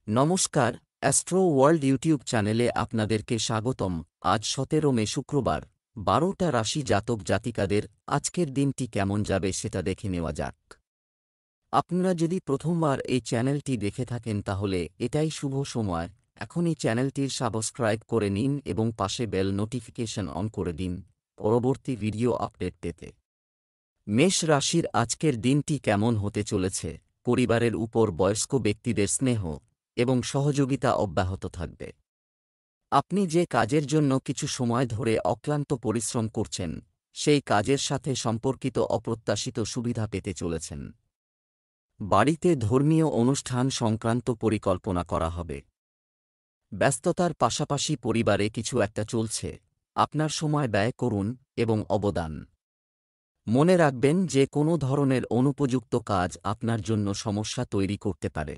নমস্কার, astro world YouTube চ্যানেলে আপনাদেরকে স্বাগতম। আজ 17 মে শুক্রবার, 12টা রাশি জাতক জাতিকাদের আজকের দিনটি কেমন যাবে সেটা দেখে নেওয়া যাক। আপনারা যদি প্রথমবার এই চ্যানেলটি দেখে থাকেন তাহলে এটাই শুভ সময়। এখনই চ্যানেলটির সাবস্ক্রাইব করে নিন এবং পাশে বেল নোটিফিকেশন অন করে দিন পরবর্তী ভিডিও আপডেট পেতে। মেষ রাশির আজকের দিনটি কেমন হতে চলেছে? পরিবারের উপর বয়স্ক ব্যক্তিদের স্নেহ এবং সহযোগিতা অব্যাহত থাকবে। আপনি যে কাজের জন্য কিছু সময় ধরে অক্লান্ত পরিশ্রম করছেন, সেই কাজের সাথে সম্পর্কিত অপ্রত্যাশিত সুবিধা পেতে চলেছেন। বাড়িতে ধর্মীয় অনুষ্ঠান সংক্রান্ত পরিকল্পনা করা হবে। ব্যস্ততার পাশাপাশি পরিবারে কিছু একটা চলছে, আপনার সময় ব্যয় করুন এবং অবদান। মনে রাখবেন যে কোনো ধরনের অনুপযুক্ত কাজ আপনার জন্য সমস্যা তৈরি করতে পারে।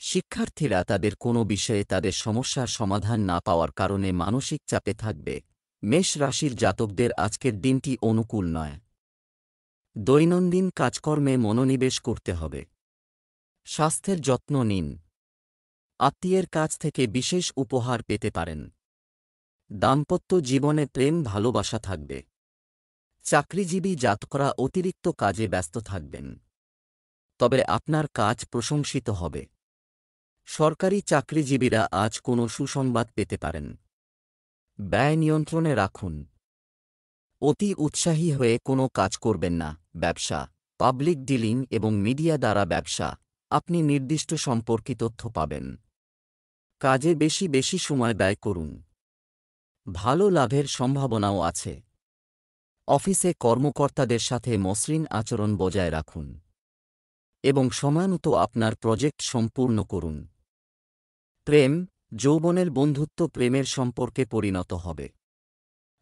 শিক্ষার্থীরা তাদের কোনো বিষয়ে তাদের সমস্যার সমাধান না পাওয়ার কারণে মানসিক চাপে থাকবে। মেষ রাশির জাতকদের আজকের দিনটি অনুকূল নয়। দৈনন্দিন কাজকর্মে মনোনিবেশ করতে হবে। স্বাস্থ্যের যত্ন নিন। আত্মীয়ের কাছ থেকে বিশেষ উপহার পেতে পারেন। দাম্পত্য জীবনে প্রেম ভালোবাসা থাকবে। চাকরিজীবী জাতকরা অতিরিক্ত কাজে ব্যস্ত থাকবেন, তবে আপনার কাজ প্রশংসিত হবে। সরকারি চাকরিজীবীরা আজ কোনো সুসংবাদ পেতে পারেন। ব্যয় নিয়ন্ত্রণে রাখুন। অতি উৎসাহী হয়ে কোনো কাজ করবেন না। ব্যবসা, পাবলিক ডিলিং এবং মিডিয়া দ্বারা ব্যবসা, আপনি নির্দিষ্ট সম্পর্কিত তথ্য পাবেন। কাজে বেশি বেশি সময় ব্যয় করুন। ভালো লাভের সম্ভাবনাও আছে। অফিসে কর্মকর্তাদের সাথে মসৃণ আচরণ বজায় রাখুন এবং সময়মতো আপনার প্রজেক্ট সম্পূর্ণ করুন। প্রেম, যৌবনের বন্ধুত্ব প্রেমের সম্পর্কে পরিণত হবে।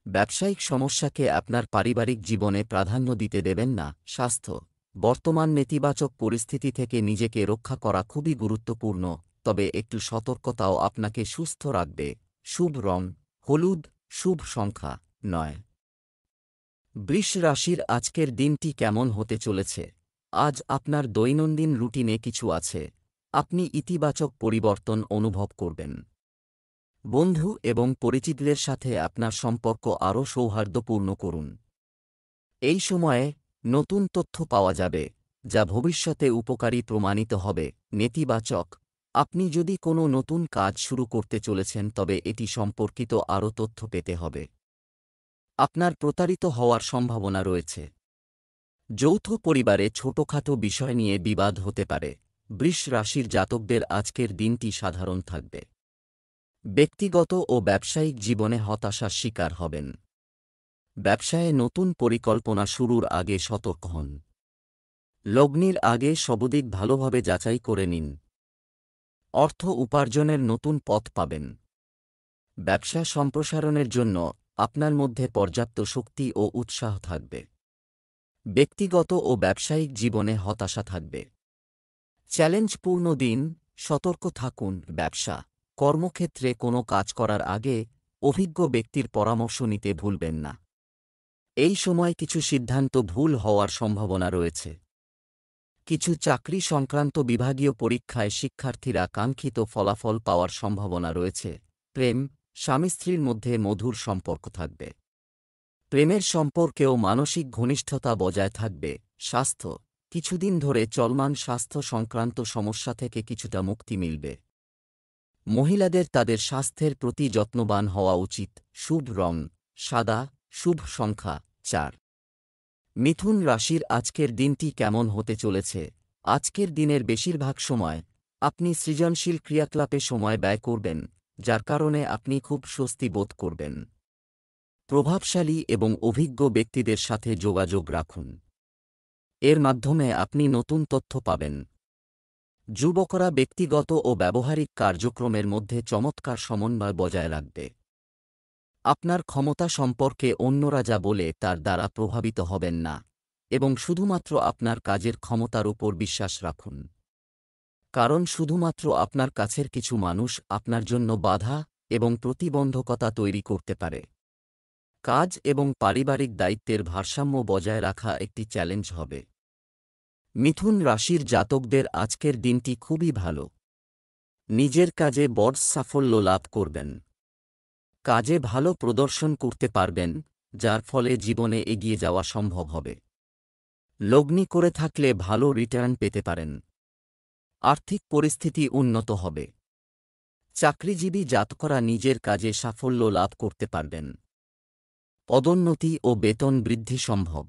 ব্যবসায়িক সমস্যাকে আপনার পারিবারিক জীবনে প্রাধান্য দিতে দেবেন না। স্বাস্থ্য, বর্তমান নেতিবাচক পরিস্থিতি থেকে নিজেকে রক্ষা করা খুবই গুরুত্বপূর্ণ, তবে একটু সতর্কতাও আপনাকে সুস্থ রাখবে। শুভ রং হলুদ, শুভ সংখ্যা 9। বৃষ রাশির আজকের দিনটি কেমন হতে চলেছে? আজ আপনার দৈনন্দিন রুটিনে কিছু আছে, আপনি ইতিবাচক পরিবর্তন অনুভব করবেন। বন্ধু এবং পরিচিতদের সাথে আপনার সম্পর্ক আরও সৌহার্দ্যপূর্ণ করুন। এই সময়ে নতুন তথ্য পাওয়া যাবে, যা ভবিষ্যতে উপকারী প্রমাণিত হবে। নেতিবাচক, আপনি যদি কোনো নতুন কাজ শুরু করতে চলেছেন তবে এটি সম্পর্কিত আরও তথ্য পেতে হবে। আপনার প্রতারিত হওয়ার সম্ভাবনা রয়েছে। যৌথ পরিবারে ছোটখাটো বিষয় নিয়ে বিবাদ হতে পারে। বৃষ রাশির জাতকদের আজকের দিনটি সাধারণ থাকবে। ব্যক্তিগত ও ব্যবসায়িক জীবনে হতাশার শিকার হবেন। ব্যবসায়ে নতুন পরিকল্পনা শুরুর আগে সতর্ক হন। লগ্নির আগে সবদিক ভালোভাবে যাচাই করে নিন। অর্থ উপার্জনের নতুন পথ পাবেন। ব্যবসা সম্প্রসারণের জন্য আপনার মধ্যে পর্যাপ্ত শক্তি ও উৎসাহ থাকবে। ব্যক্তিগত ও ব্যবসায়িক জীবনে হতাশা থাকবে। চ্যালেঞ্জপূর্ণ দিন, সতর্ক থাকুন। ব্যবসা, কর্মক্ষেত্রে কোনো কাজ করার আগে অভিজ্ঞ ব্যক্তির পরামর্শ নিতে ভুলবেন না। এই সময় কিছু সিদ্ধান্ত ভুল হওয়ার সম্ভাবনা রয়েছে। কিছু চাকরি সংক্রান্ত বিভাগীয় পরীক্ষায় শিক্ষার্থীরা কাঙ্ক্ষিত ফলাফল পাওয়ার সম্ভাবনা রয়েছে। প্রেম, স্বামী স্ত্রীর মধ্যে মধুর সম্পর্ক থাকবে। প্রেমের সম্পর্কেও মানসিক ঘনিষ্ঠতা বজায় থাকবে। স্বাস্থ্য, কিছুদিন ধরে চলমান স্বাস্থ্য সংক্রান্ত সমস্যা থেকে কিছুটা মুক্তি মিলবে। মহিলাদের তাদের স্বাস্থ্যের প্রতি যত্নবান হওয়া উচিত। শুভ রং সাদা, শুভ সংখ্যা 4। মিথুন রাশির আজকের দিনটি কেমন হতে চলেছে? আজকের দিনের বেশিরভাগ সময় আপনি সৃজনশীল ক্রিয়াকলাপে সময় ব্যয় করবেন, যার কারণে আপনি খুব স্বস্তি বোধ করবেন। প্রভাবশালী এবং অভিজ্ঞ ব্যক্তিদের সাথে যোগাযোগ রাখুন। এর মাধ্যমে আপনি নতুন তথ্য পাবেন। যুবকরা ব্যক্তিগত ও ব্যবহারিক কার্যক্রমের মধ্যে চমৎকার সমন্বয় বজায় রাখবে। আপনার ক্ষমতা সম্পর্কে অন্যরা যা বলে তার দ্বারা প্রভাবিত হবেন না এবং শুধুমাত্র আপনার কাজের ক্ষমতার উপর বিশ্বাস রাখুন। কারণ শুধুমাত্র আপনার কাছের কিছু মানুষ আপনার জন্য বাধা এবং প্রতিবন্ধকতা তৈরি করতে পারে। কাজ এবং পারিবারিক দায়িত্বের ভারসাম্য বজায় রাখা একটি চ্যালেঞ্জ হবে। মিথুন রাশির জাতকদের আজকের দিনটি খুবই ভালো। নিজের কাজে বড় সাফল্য লাভ করবেন। কাজে ভালো প্রদর্শন করতে পারবেন, যার ফলে জীবনে এগিয়ে যাওয়া সম্ভব হবে। লগ্নি করে থাকলে ভালো রিটার্ন পেতে পারেন। আর্থিক পরিস্থিতি উন্নত হবে। চাকরিজীবী জাতকরা নিজের কাজে সাফল্য লাভ করতে পারবেন। পদোন্নতি ও বেতন বৃদ্ধি সম্ভব।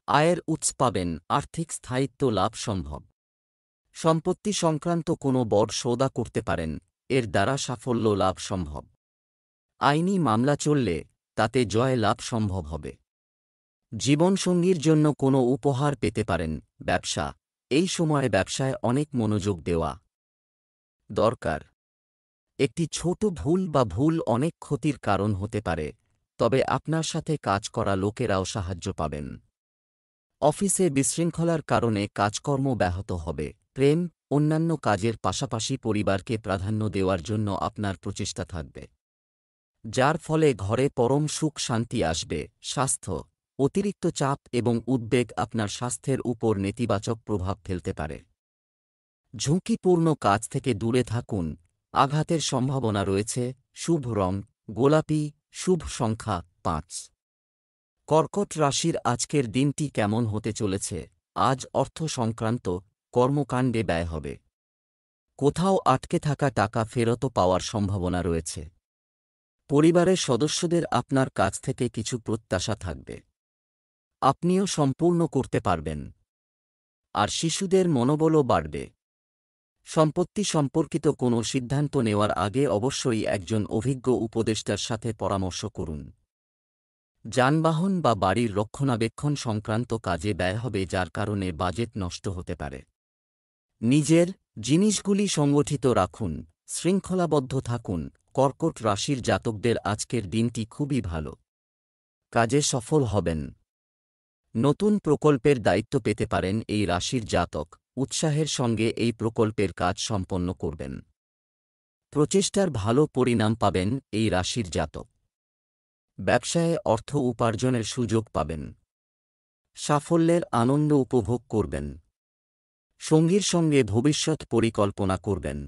আয়ের উৎস পাবেন, আর্থিক স্থায়িত্ব লাভ সম্ভব। সম্পত্তি সংক্রান্ত কোনো বড় সৌদা করতে পারেন, এর দ্বারা সাফল্য লাভ সম্ভব। আইনি মামলা চললে তাতে জয় লাভ সম্ভব হবে। জীবনসঙ্গীর জন্য কোনো উপহার পেতে পারেন। ব্যবসা, এই সময়ে ব্যবসায় অনেক মনোযোগ দেওয়া দরকার। একটি ছোট ভুল অনেক ক্ষতির কারণ হতে পারে, তবে আপনার সাথে কাজ করা লোকেরাও সাহায্য পাবেন। অফিসে বিশৃঙ্খলার কারণে কাজকর্ম ব্যাহত হবে। প্রেম, অন্যান্য কাজের পাশাপাশি পরিবারকে প্রাধান্য দেওয়ার জন্য আপনার প্রচেষ্টা থাকবে, যার ফলে ঘরে পরম সুখ শান্তি আসবে। স্বাস্থ্য, অতিরিক্ত চাপ এবং উদ্বেগ আপনার স্বাস্থ্যের উপর নেতিবাচক প্রভাব ফেলতে পারে। ঝুঁকিপূর্ণ কাজ থেকে দূরে থাকুন, আঘাতের সম্ভাবনা রয়েছে। শুভ রং গোলাপি, শুভ সংখ্যা ৫। কর্কট রাশির আজকের দিনটি কেমন হতে চলেছে? আজ অর্থ সংক্রান্ত কর্মকাণ্ডে ব্যয় হবে। কোথাও আটকে থাকা টাকা ফেরত পাওয়ার সম্ভাবনা রয়েছে। পরিবারের সদস্যদের আপনার কাছ থেকে কিছু প্রত্যাশা থাকবে, আপনিও সম্পূর্ণ করতে পারবেন। আর শিশুদের মনোবলও বাড়বে। সম্পত্তি সম্পর্কিত কোনো সিদ্ধান্ত নেওয়ার আগে অবশ্যই একজন অভিজ্ঞ উপদেষ্টার সাথে পরামর্শ করুন। যানবাহন বা বাড়ির রক্ষণাবেক্ষণ সংক্রান্ত কাজে ব্যয় হবে, যার কারণে বাজেট নষ্ট হতে পারে। নিজের জিনিসগুলি সংগঠিত রাখুন, শৃঙ্খলাবদ্ধ থাকুন। কর্কট রাশির জাতকদের আজকের দিনটি খুবই ভালো। কাজে সফল হবেন। নতুন প্রকল্পের দায়িত্ব পেতে পারেন এই রাশির জাতক। উৎসাহের সঙ্গে এই প্রকল্পের কাজ সম্পন্ন করবেন। প্রচেষ্টার ভালো পরিণাম পাবেন এই রাশির জাতক। ব্যবসায়ে অর্থ উপার্জনের সুযোগ পাবেন। সাফল্যের আনন্দ উপভোগ করবেন। সঙ্গীর সঙ্গে ভবিষ্যৎ পরিকল্পনা করবেন।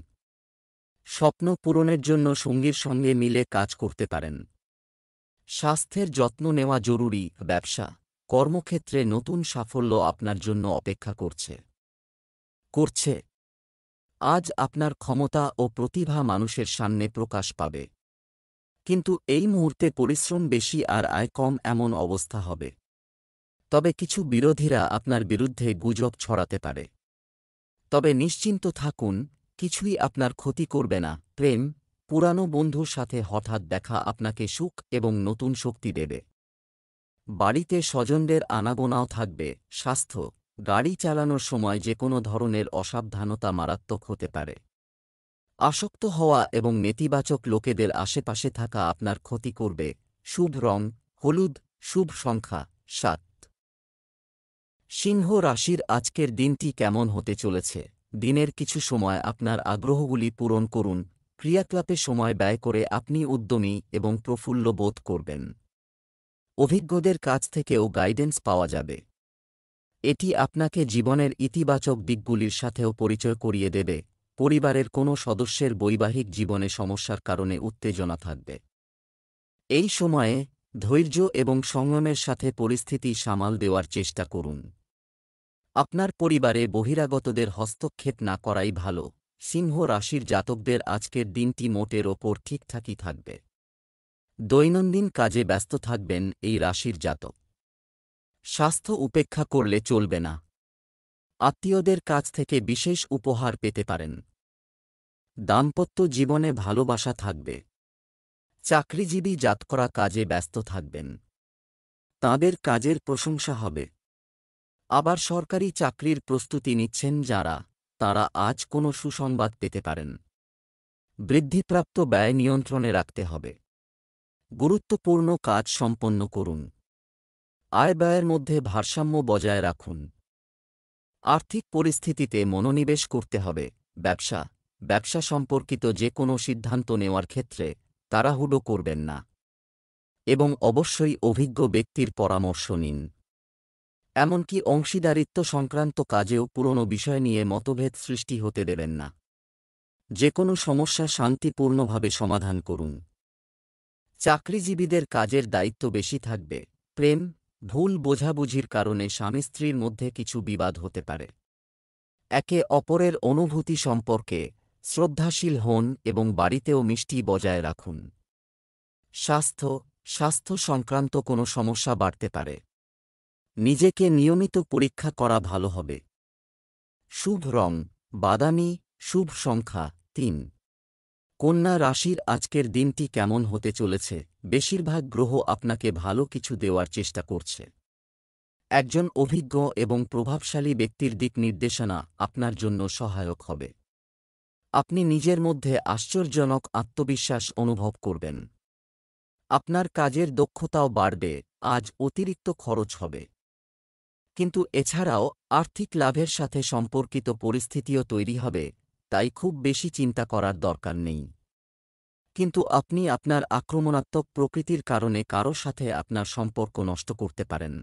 স্বপ্ন পূরণের জন্য সঙ্গীর সঙ্গে মিলে কাজ করতে পারেন। স্বাস্থ্যের যত্ন নেওয়া জরুরি। ব্যবসা, কর্মক্ষেত্রে নতুন সাফল্য আপনার জন্য অপেক্ষা করছে। আজ আপনার ক্ষমতা ও প্রতিভা মানুষের সামনে প্রকাশ পাবে। কিন্তু এই মুহূর্তে পরিশ্রম বেশি আর আয় কম, এমন অবস্থা হবে। তবে কিছু বিরোধীরা আপনার বিরুদ্ধে গুজব ছড়াতে পারে। তবে নিশ্চিন্ত থাকুন, কিছুই আপনার ক্ষতি করবে না। প্রেম, পুরানো বন্ধুর সাথে হঠাৎ দেখা আপনাকে সুখ এবং নতুন শক্তি দেবে। বাড়িতে স্বজনদের আনাগোনাও থাকবে। স্বাস্থ্য, গাড়ি চালানোর সময় যে কোনো ধরনের অসাবধানতা মারাত্মক হতে পারে। আসক্ত হওয়া এবং নেতিবাচক লোকেদের আশেপাশে থাকা আপনার ক্ষতি করবে। শুভ রং হলুদ, শুভ সংখ্যা ৭। সিংহ রাশির আজকের দিনটি কেমন হতে চলেছে? দিনের কিছু সময় আপনার আগ্রহগুলি পূরণ করুন। ক্রিয়াকলাপে সময় ব্যয় করে আপনি উদ্যমী এবং প্রফুল্ল বোধ করবেন। অভিজ্ঞদের কাছ থেকেও গাইডেন্স পাওয়া যাবে। এটি আপনাকে জীবনের ইতিবাচক দিকগুলির সাথেও পরিচয় করিয়ে দেবে। পরিবারের কোনো সদস্যের বৈবাহিক জীবনে সমস্যার কারণে উত্তেজনা থাকবে। এই সময়ে ধৈর্য এবং সংযমের সাথে পরিস্থিতি সামাল দেওয়ার চেষ্টা করুন। আপনার পরিবারে বহিরাগতদের হস্তক্ষেপ না করাই ভালো। সিংহ রাশির জাতকদের আজকের দিনটি মোটের ওপর ঠিকঠাকই থাকবে। দৈনন্দিন কাজে ব্যস্ত থাকবেন এই রাশির জাতক। স্বাস্থ্য উপেক্ষা করলে চলবে না। আত্মীয়দের কাছ থেকে বিশেষ উপহার পেতে পারেন। দাম্পত্য জীবনে ভালোবাসা থাকবে। চাকরিজীবী জাতকরা কাজে ব্যস্ত থাকবেন। তাঁদের কাজের প্রশংসা হবে। আবার সরকারি চাকরির প্রস্তুতি নিচ্ছেন যাঁরা, তাঁরা আজ কোনো সুসংবাদ পেতে পারেন। বৃদ্ধিপ্রাপ্ত ব্যয় নিয়ন্ত্রণে রাখতে হবে। গুরুত্বপূর্ণ কাজ সম্পন্ন করুন। আয় ব্যয়ের মধ্যে ভারসাম্য বজায় রাখুন। আর্থিক পরিস্থিতিতে মনোনিবেশ করতে হবে। ব্যবসা সম্পর্কিত যে কোনো সিদ্ধান্ত নেওয়ার ক্ষেত্রে তাড়াহুড়ো করবেন না এবং অবশ্যই অভিজ্ঞ ব্যক্তির পরামর্শ নিন। এমনকি অংশীদারিত্ব সংক্রান্ত কাজেও পুরনো বিষয় নিয়ে মতভেদ সৃষ্টি হতে দেবেন না। যে কোনো সমস্যা শান্তিপূর্ণভাবে সমাধান করুন। চাকরিজীবীদের কাজের দায়িত্ব বেশি থাকবে। প্রেম, ভুল বোঝাবুঝির কারণে স্বামী স্ত্রীর মধ্যে কিছু বিবাদ হতে পারে। একে অপরের অনুভূতি সম্পর্কে শ্রদ্ধাশীল হন এবং বাড়িতেও মিষ্টি বজায় রাখুন। স্বাস্থ্য সংক্রান্ত কোনো সমস্যা বাড়তে পারে। নিজেকে নিয়মিত পরীক্ষা করা ভালো হবে। শুভ রং বাদামি, শুভ সংখ্যা 3। কন্যা রাশির আজকের দিনটি কেমন হতে চলেছে? বেশিরভাগ গ্রহ আপনাকে ভালো কিছু দেওয়ার চেষ্টা করছে। একজন অভিজ্ঞ এবং প্রভাবশালী ব্যক্তির দিক নির্দেশনা আপনার জন্য সহায়ক হবে। আপনি নিজের মধ্যে আশ্চর্যজনক আত্মবিশ্বাস অনুভব করবেন। আপনার কাজের দক্ষতাও বাড়বে। আজ অতিরিক্ত খরচ হবে, কিন্তু এছাড়াও আর্থিক লাভের সাথে সম্পর্কিত পরিস্থিতিও তৈরি হবে, তাই খুব বেশি চিন্তা করার দরকার নেই। কিন্তু আপনি আপনার আক্রমণাত্মক প্রকৃতির কারণে কারো সাথে আপনার সম্পর্ক নষ্ট করতে পারেন।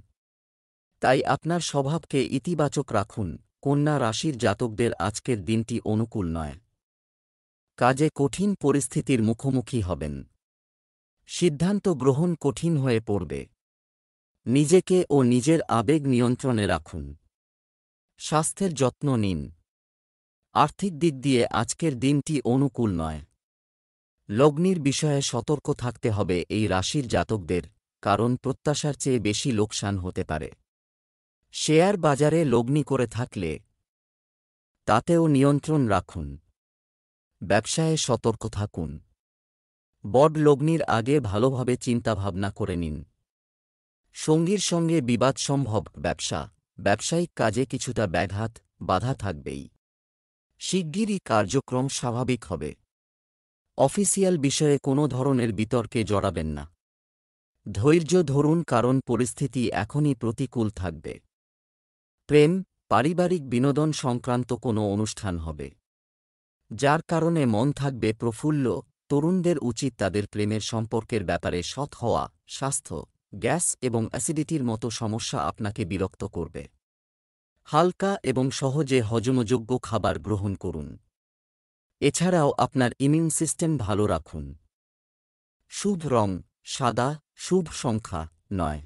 তাই আপনার স্বভাবকে ইতিবাচক রাখুন। কন্যা রাশির জাতকদের আজকের দিনটি অনুকূল নয়। কাজে কঠিন পরিস্থিতির মুখোমুখি হবেন। সিদ্ধান্ত গ্রহণ কঠিন হয়ে পড়বে। নিজেকে ও নিজের আবেগ নিয়ন্ত্রণে রাখুন। স্বাস্থ্যের যত্ন নিন। আর্থিক দিক দিয়ে আজকের দিনটি অনুকূল নয়। লগ্নির বিষয়ে সতর্ক থাকতে হবে এই রাশির জাতকদের, কারণ প্রত্যাশার চেয়ে বেশি লোকসান হতে পারে। শেয়ার বাজারে লগ্নি করে থাকলে তাতেও নিয়ন্ত্রণ রাখুন। ব্যবসায়ে সতর্ক থাকুন। বড লগ্নির আগে ভালোভাবে চিন্তাভাবনা করে নিন। সঙ্গীর সঙ্গে বিবাদ সম্ভব। ব্যবসায়িক কাজে কিছুটা ব্যাঘাত বাধা থাকবেই। শিগগিরই কার্যক্রম স্বাভাবিক হবে। অফিসিয়াল বিষয়ে কোনো ধরনের বিতর্কে জড়াবেন না। ধৈর্য ধরুন, কারণ পরিস্থিতি এখনই প্রতিকূল থাকবে। প্রেম, পারিবারিক বিনোদন সংক্রান্ত কোনো অনুষ্ঠান হবে, যার কারণে মন থাকবে প্রফুল্ল। তরুণদের উচিত তাদের প্রেমের সম্পর্কের ব্যাপারে সৎ হওয়া। স্বাস্থ্য, গ্যাস এবং অ্যাসিডিটির মতো সমস্যা আপনাকে বিরক্ত করবে। হালকা এবং সহজে হজমযোগ্য খাবার গ্রহণ করুন। এছাড়াও আপনার ইমিউন সিস্টেম ভালো রাখুন। শুভ রং সাদা, শুভ সংখ্যা 9।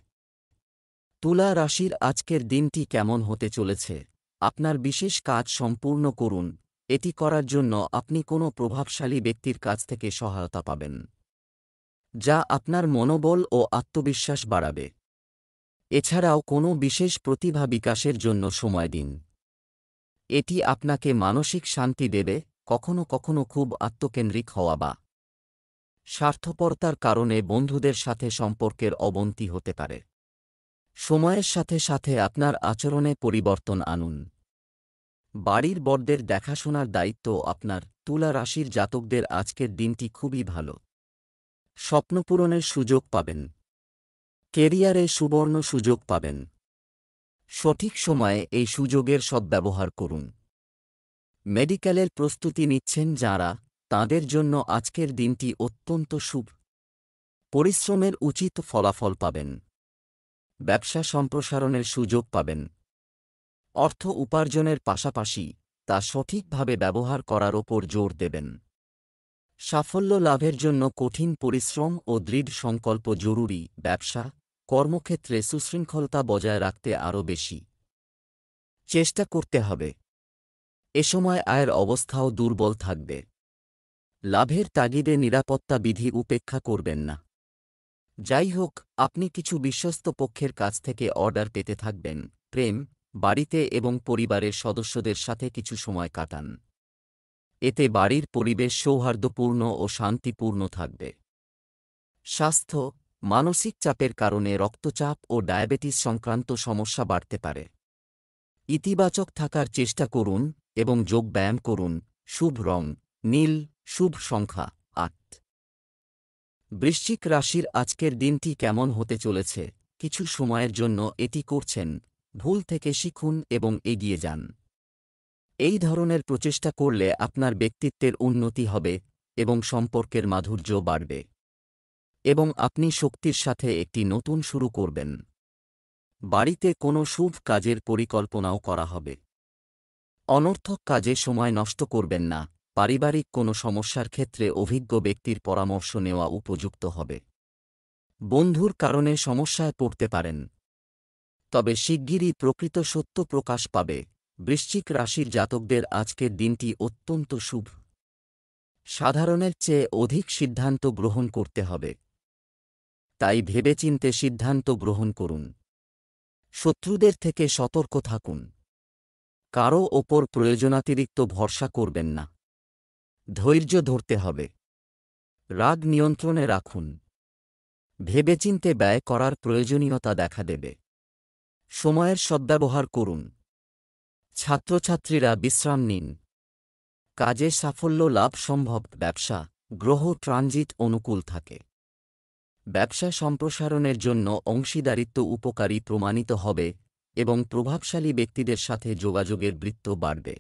তুলা রাশির আজকের দিনটি কেমন হতে চলেছে? আপনার বিশেষ কাজ সম্পূর্ণ করুন। এটি করার জন্য আপনি কোনো প্রভাবশালী ব্যক্তির কাছ থেকে সহায়তা পাবেন, যা আপনার মনোবল ও আত্মবিশ্বাস বাড়াবে। এছাড়াও কোনো বিশেষ প্রতিভা বিকাশের জন্য সময় দিন। এটি আপনাকে মানসিক শান্তি দেবে। কখনো কখনো খুব আত্মকেন্দ্রিক হওয়া বা স্বার্থপরতার কারণে বন্ধুদের সাথে সম্পর্কের অবনতি হতে পারে। সময়ের সাথে সাথে আপনার আচরণে পরিবর্তন আনুন। বাড়ির বড়দের দেখাশোনার দায়িত্ব আপনার। তুলা রাশির জাতকদের আজকের দিনটি খুবই ভালো। স্বপ্নপূরণের সুযোগ পাবেন। কেরিয়ারে সুবর্ণ সুযোগ পাবেন। সঠিক সময়ে এই সুযোগের সদ্ব্যবহার করুন। মেডিকেলের প্রস্তুতি নিচ্ছেন যাঁরা, তাঁদের জন্য আজকের দিনটি অত্যন্ত শুভ। পরিশ্রমের উচিত ফলাফল পাবেন। ব্যবসা সম্প্রসারণের সুযোগ পাবেন। অর্থ উপার্জনের পাশাপাশি তা সঠিকভাবে ব্যবহার করার ওপর জোর দেবেন। সাফল্য লাভের জন্য কঠিন পরিশ্রম ও দৃঢ় সংকল্প জরুরি। ব্যবসা, কর্মক্ষেত্রে সুশৃঙ্খলতা বজায় রাখতে আরও বেশি চেষ্টা করতে হবে। এ সময় আয়ের অবস্থাও দুর্বল থাকবে। লাভের তাগিদে নিরাপত্তা বিধি উপেক্ষা করবেন না। যাই হোক, আপনি কিছু বিশ্বস্ত পক্ষের কাছ থেকে অর্ডার পেতে থাকবেন। প্রেম, বাড়িতে এবং পরিবারের সদস্যদের সাথে কিছু সময় কাটান। এতে বাড়ির পরিবেশ সৌহার্দ্যপূর্ণ ও শান্তিপূর্ণ থাকবে। স্বাস্থ্য, মানসিক চাপের কারণে রক্তচাপ ও ডায়াবেটিস সংক্রান্ত সমস্যা বাড়তে পারে। ইতিবাচক থাকার চেষ্টা করুন এবং যোগব্যায়াম করুন। শুভ রং নীল, শুভ সংখ্যা 8। বৃশ্চিক রাশির আজকের দিনটি কেমন হতে চলেছে? কিছু সময়ের জন্য এটি করছেন। ভুল থেকে শিখুন এবং এগিয়ে যান। এই ধরনের প্রচেষ্টা করলে আপনার ব্যক্তিত্বের উন্নতি হবে এবং সম্পর্কের মাধুর্য বাড়বে, এবং আপনি শক্তির সাথে একটি নতুন শুরু করবেন। বাড়িতে কোনো শুভ কাজের পরিকল্পনাও করা হবে। অনর্থক কাজে সময় নষ্ট করবেন না। পারিবারিক কোনো সমস্যার ক্ষেত্রে অভিজ্ঞ ব্যক্তির পরামর্শ নেওয়া উপযুক্ত হবে। বন্ধুর কারণে সমস্যায় পড়তে পারেন, তবে শিগগিরই প্রকৃত সত্য প্রকাশ পাবে। বৃশ্চিক রাশির জাতকদের আজকের দিনটি অত্যন্ত শুভ। সাধারণের চেয়ে অধিক সিদ্ধান্ত গ্রহণ করতে হবে, তাই ভেবেচিন্তে সিদ্ধান্ত গ্রহণ করুন। শত্রুদের থেকে সতর্ক থাকুন। কারও ওপর প্রয়োজনাতিরিক্ত ভরসা করবেন না। ধৈর্য ধরতে হবে। রাগ নিয়ন্ত্রণে রাখুন। ভেবেচিন্তে ব্যয় করার প্রয়োজনীয়তা দেখা দেবে। সময়ের সদ্ব্যবহার করুন। ছাত্রছাত্রীরা বিশ্রাম নিন। কাজে সাফল্য লাভ সম্ভব। ব্যবসা, গ্রহ ট্রানজিট অনুকূল থাকে। ব্যবসা সম্প্রসারণের জন্য অংশীদারিত্ব উপকারী প্রমাণিত হবে এবং প্রভাবশালী ব্যক্তিদের সাথে যোগাযোগের বৃত্ত বাড়বে।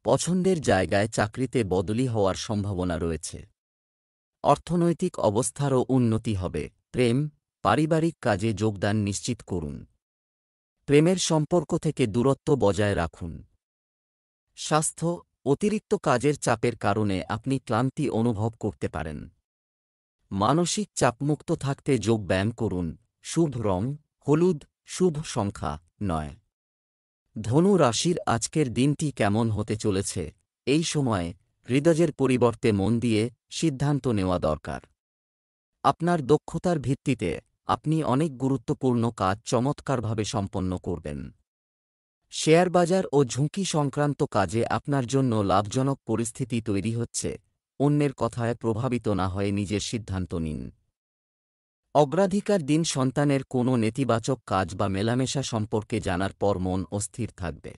পছন্দের জায়গায় চাকরিতে বদলি হওয়ার সম্ভাবনা রয়েছে। অর্থনৈতিক অবস্থারও উন্নতি হবে। প্রেম, পারিবারিক কাজে যোগদান নিশ্চিত করুন। প্রেমের সম্পর্ক থেকে দূরত্ব বজায় রাখুন। স্বাস্থ্য, অতিরিক্ত কাজের চাপের কারণে আপনি ক্লান্তি অনুভব করতে পারেন। মানসিক চাপমুক্ত থাকতে যোগব্যায়াম করুন। শুভ রং হলুদ, শুভ সংখ্যা 9। ধনু রাশির আজকের দিনটি কেমন হতে চলেছে? এই সময়ে হৃদয়ের পরিবর্তে মন দিয়ে সিদ্ধান্ত নেওয়া দরকার। আপনার দক্ষতার ভিত্তিতে আপনি অনেক গুরুত্বপূর্ণ কাজ চমৎকারভাবে সম্পন্ন করবেন। শেয়ার বাজার ও ঝুঁকি সংক্রান্ত কাজে আপনার জন্য লাভজনক পরিস্থিতি তৈরি হচ্ছে। অন্যের কথায় প্রভাবিত না হয়ে নিজের সিদ্ধান্ত নিন। অগ্রাধিকার দিন সন্তানের কোনো নেতিবাচক কাজ বা মেলামেশা সম্পর্কে জানার পর মন অস্থির থাকবে,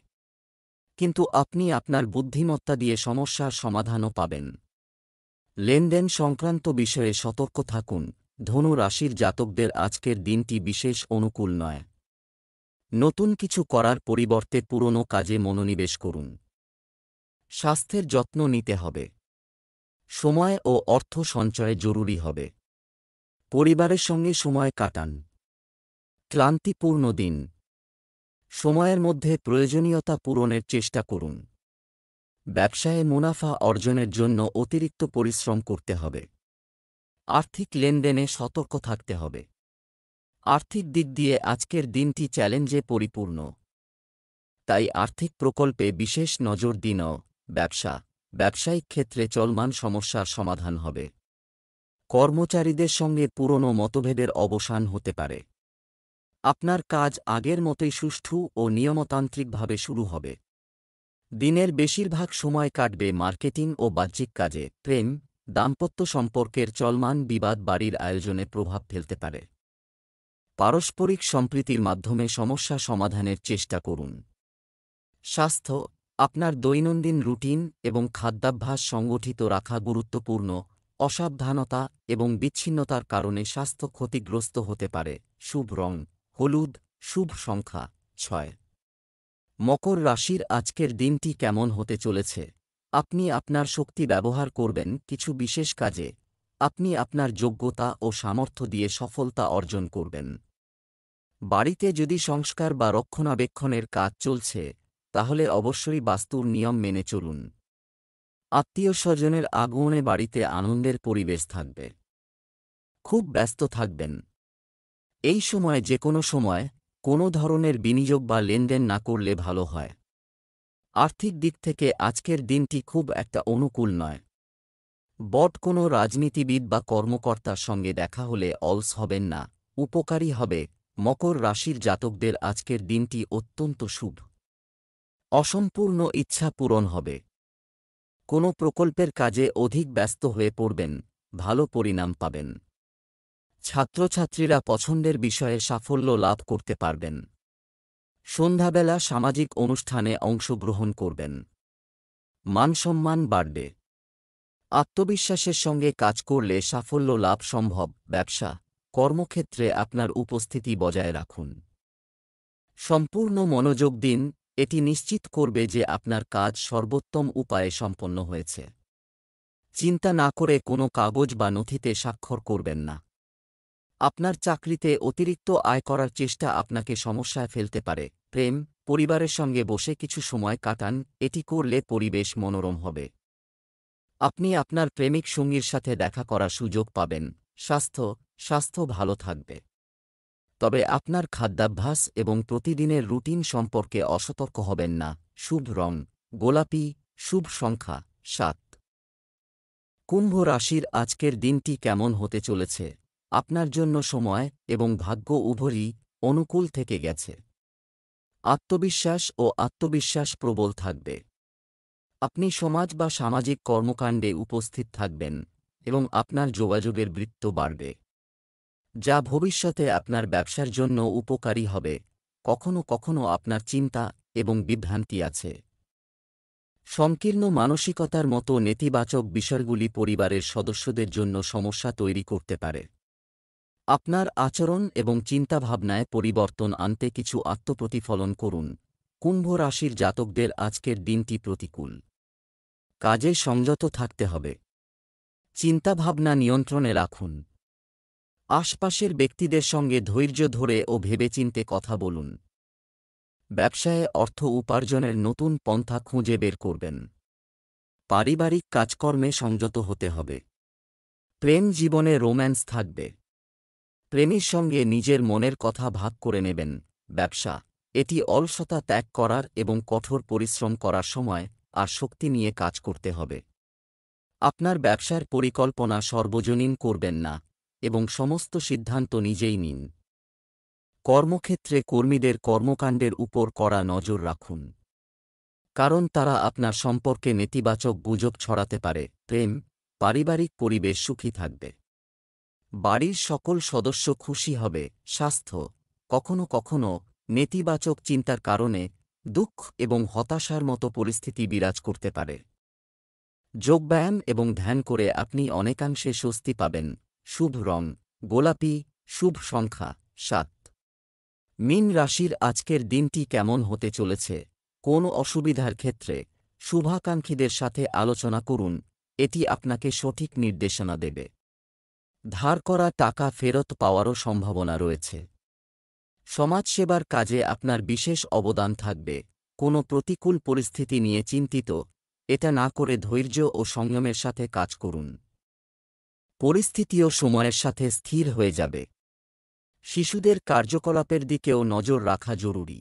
কিন্তু আপনি আপনার বুদ্ধিমত্তা দিয়ে সমস্যার সমাধানও পাবেন। লেনদেন সংক্রান্ত বিষয়ে সতর্ক থাকুন। ধনু রাশির জাতকদের আজকের দিনটি বিশেষ অনুকূল নয়। নতুন কিছু করার পরিবর্তে পুরনো কাজে মনোনিবেশ করুন। স্বাস্থ্যের যত্ন নিতে হবে। সময় ও অর্থ সঞ্চয় জরুরি হবে। পরিবারের সঙ্গে সময় কাটান। ক্লান্তিপূর্ণ দিন। সময়ের মধ্যে প্রয়োজনীয়তা পূরণের চেষ্টা করুন। ব্যবসায়ে মুনাফা অর্জনের জন্য অতিরিক্ত পরিশ্রম করতে হবে। আর্থিক লেনদেনে সতর্ক থাকতে হবে। আর্থিক দিক দিয়ে আজকের দিনটি চ্যালেঞ্জে পরিপূর্ণ, তাই আর্থিক প্রকল্পে বিশেষ নজর দিন। ব্যবসায়িক ক্ষেত্রে চলমান সমস্যার সমাধান হবে। কর্মচারীদের সঙ্গে পুরনো মতভেদের অবসান হতে পারে। আপনার কাজ আগের মতোই সুষ্ঠু ও নিয়মতান্ত্রিকভাবে শুরু হবে। দিনের বেশিরভাগ সময় কাটবে মার্কেটিং ও বাহ্যিক কাজে। প্রেম, দাম্পত্য সম্পর্কের চলমান বিবাদ বাড়ির আয়োজনে প্রভাব ফেলতে পারে। পারস্পরিক সম্প্রীতির মাধ্যমে সমস্যা সমাধানের চেষ্টা করুন। স্বাস্থ্য, আপনার দৈনন্দিন রুটিন এবং খাদ্যাভ্যাস সংগঠিত রাখা গুরুত্বপূর্ণ। অসাবধানতা এবং বিচ্ছিন্নতার কারণে স্বাস্থ্য ক্ষতিগ্রস্ত হতে পারে। শুভ রং হলুদ, শুভ সংখ্যা 6। মকর রাশির আজকের দিনটি কেমন হতে চলেছে? আপনি আপনার শক্তি ব্যবহার করবেন কিছু বিশেষ কাজে। আপনি আপনার যোগ্যতা ও সামর্থ্য দিয়ে সফলতা অর্জন করবেন। বাড়িতে যদি সংস্কার বা রক্ষণাবেক্ষণের কাজ চলছে, তাহলে অবশ্যই বাস্তুর নিয়ম মেনে চলুন। আত্মীয়-স্বজনের আগমনে বাড়িতে আনন্দের পরিবেশ থাকবে। খুব ব্যস্ত থাকবেন। এই সময় যেকোনো সময় কোনো ধরনের বিনিয়োগ বা লেনদেন না করলে ভালো হয়। আর্থিক দিক থেকে আজকের দিনটি খুব একটা অনুকূল নয়। কোনো রাজনীতিবিদ বা কর্মকর্তার সঙ্গে দেখা হলে অলস হবেন না, উপকারী হবে। মকর রাশির জাতকদের আজকের দিনটি অত্যন্ত শুভ। অসম্পূর্ণ ইচ্ছা পূরণ হবে। কোনো প্রকল্পের কাজে অধিক ব্যস্ত হয়ে পড়বেন, ভালো পরিণাম পাবেন। ছাত্রছাত্রীরা পছন্দের বিষয়ে সাফল্য লাভ করতে পারবেন। সন্ধ্যাবেলা সামাজিক অনুষ্ঠানে অংশগ্রহণ করবেন। মানসম্মান বাড়বে। আত্মবিশ্বাসের সঙ্গে কাজ করলে সাফল্য লাভ সম্ভব। ব্যবসা, কর্মক্ষেত্রে আপনার উপস্থিতি বজায় রাখুন। সম্পূর্ণ মনোযোগ দিন, এটি নিশ্চিত করবে যে আপনার কাজ সর্বোত্তম উপায়ে সম্পন্ন হয়েছে। চিন্তা না করে কোনো কাগজ বা নথিতে স্বাক্ষর করবেন না। আপনার চাকরিতে অতিরিক্ত আয় করার চেষ্টা আপনাকে সমস্যায় ফেলতে পারে। প্রেম, পরিবারের সঙ্গে বসে কিছু সময় কাটান, এটি করলে পরিবেশ মনোরম হবে। আপনি আপনার প্রেমিক সঙ্গীর সাথে দেখা করার সুযোগ পাবেন। স্বাস্থ্য ভালো থাকবে। তবে আপনার খাদ্যাভ্যাস এবং প্রতিদিনের রুটিন সম্পর্কে অসতর্ক হবেন না। শুভ রং গোলাপি, শুভ সংখ্যা 7। কুম্ভ রাশির আজকের দিনটি কেমন হতে চলেছে? আপনার জন্য সময় এবং ভাগ্য উভয়ই অনুকূল থেকে গেছে। আত্মবিশ্বাস প্রবল থাকবে। আপনি সমাজ বা সামাজিক কর্মকাণ্ডে উপস্থিত থাকবেন এবং আপনার যোগাযোগের বৃত্ত বাড়বে, যা ভবিষ্যতে আপনার ব্যবসার জন্য উপকারী হবে। কখনো কখনো আপনার চিন্তা এবং বিভ্রান্তি আছে। সংকীর্ণ মানসিকতার মতো নেতিবাচক বিষয়গুলি পরিবারের সদস্যদের জন্য সমস্যা তৈরি করতে পারে। আপনার আচরণ এবং চিন্তাভাবনায় পরিবর্তন আনতে কিছু আত্মপ্রতিফলন করুন। কুম্ভ রাশির জাতকদের আজকের দিনটি প্রতিকূল। কাজে সংযত থাকতে হবে। চিন্তাভাবনা নিয়ন্ত্রণে রাখুন। আশপাশের ব্যক্তিদের সঙ্গে ধৈর্য ধরে ও ভেবেচিন্তে কথা বলুন। ব্যবসায়ে অর্থ উপার্জনের নতুন পন্থা খুঁজে বের করবেন। পারিবারিক কাজকর্মে সংযত হতে হবে। প্রেম জীবনে রোম্যান্স থাকবে। প্রেমীর সঙ্গে নিজের মনের কথা ভাগ করে নেবেন। ব্যবসা, এটি অলসতা ত্যাগ করার এবং কঠোর পরিশ্রম করার সময় আর শক্তি নিয়ে কাজ করতে হবে। আপনার ব্যবসার পরিকল্পনা সর্বজনীন করবেন না এবং সমস্ত সিদ্ধান্ত নিজেই নিন। কর্মক্ষেত্রে কর্মীদের কর্মকাণ্ডের উপর কড়া নজর রাখুন, কারণ তারা আপনার সম্পর্কে নেতিবাচক গুজব ছড়াতে পারে। প্রেম, পারিবারিক পরিবেশ সুখী থাকবে। বাড়ির সকল সদস্য খুশি হবে। স্বাস্থ্য, কখনো কখনো নেতিবাচক চিন্তার কারণে দুঃখ এবং হতাশার মতো পরিস্থিতি বিরাজ করতে পারে। যোগব্যায়াম এবং ধ্যান করে আপনি অনেকাংশে স্বস্তি পাবেন। শুভ রং গোলাপি, শুভ সংখ্যা 7। মীন রাশির আজকের দিনটি কেমন হতে চলেছে? কোন অসুবিধার ক্ষেত্রে শুভাকাঙ্ক্ষীদের সাথে আলোচনা করুন, এটি আপনাকে সঠিক নির্দেশনা দেবে। ধার করা টাকা ফেরত পাওয়ারও সম্ভাবনা রয়েছে। সমাজসেবার কাজে আপনার বিশেষ অবদান থাকবে। কোনো প্রতিকূল পরিস্থিতি নিয়ে চিন্তিত এটা না করে ধৈর্য ও সংযমের সাথে কাজ করুন। পরিস্থিতিও সময়ের সাথে স্থির হয়ে যাবে। শিশুদের কার্যকলাপের দিকেও নজর রাখা জরুরি।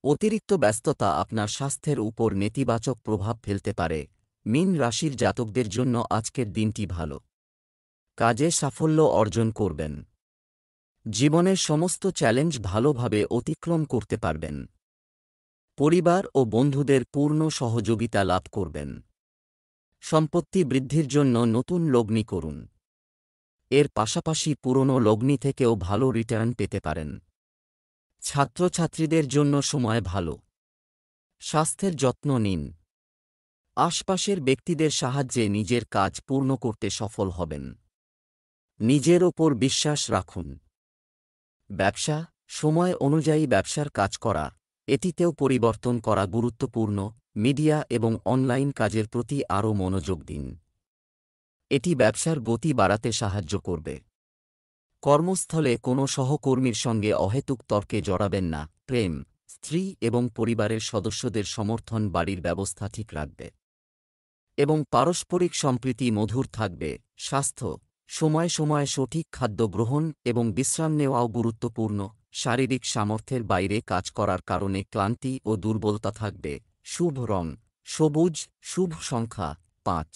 অতিরিক্ত ব্যস্ততা আপনার স্বাস্থ্যের উপর নেতিবাচক প্রভাব ফেলতে পারে। মীন রাশির জাতকদের জন্য আজকের দিনটি ভালো। কাজে সাফল্য অর্জন করবেন। জীবনের সমস্ত চ্যালেঞ্জ ভালোভাবে অতিক্রম করতে পারবেন। পরিবার ও বন্ধুদের পূর্ণ সহযোগিতা লাভ করবেন। সম্পত্তি বৃদ্ধির জন্য নতুন লগ্নি করুন। এর পাশাপাশি পুরনো লগ্নি থেকেও ভালো রিটার্ন পেতে পারেন। ছাত্রছাত্রীদের জন্য সময় ভালো। স্বাস্থ্যের যত্ন নিন। আশপাশের ব্যক্তিদের সাহায্যে নিজের কাজ পূর্ণ করতে সফল হবেন। নিজের ওপর বিশ্বাস রাখুন। ব্যবসা, সময় অনুযায়ী ব্যবসার কাজ করা, এটিতেও পরিবর্তন করা গুরুত্বপূর্ণ। মিডিয়া এবং অনলাইন কাজের প্রতি আরও মনোযোগ দিন। এটি ব্যবসার গতি বাড়াতে সাহায্য করবে। কর্মস্থলে কোনো সহকর্মীর সঙ্গে অহেতুক তর্কে জড়াবেন না। প্রেম, স্ত্রী এবং পরিবারের সদস্যদের সমর্থন বাড়ির ব্যবস্থা ঠিক রাখবে এবং পারস্পরিক সম্প্রীতি মধুর থাকবে। স্বাস্থ্য, সময় সময় সঠিক খাদ্য গ্রহণ এবং বিশ্রাম নেওয়াও গুরুত্বপূর্ণ। শারীরিক সামর্থ্যের বাইরে কাজ করার কারণে ক্লান্তি ও দুর্বলতা থাকবে। শুভ রং সবুজ, শুভ সংখ্যা 5।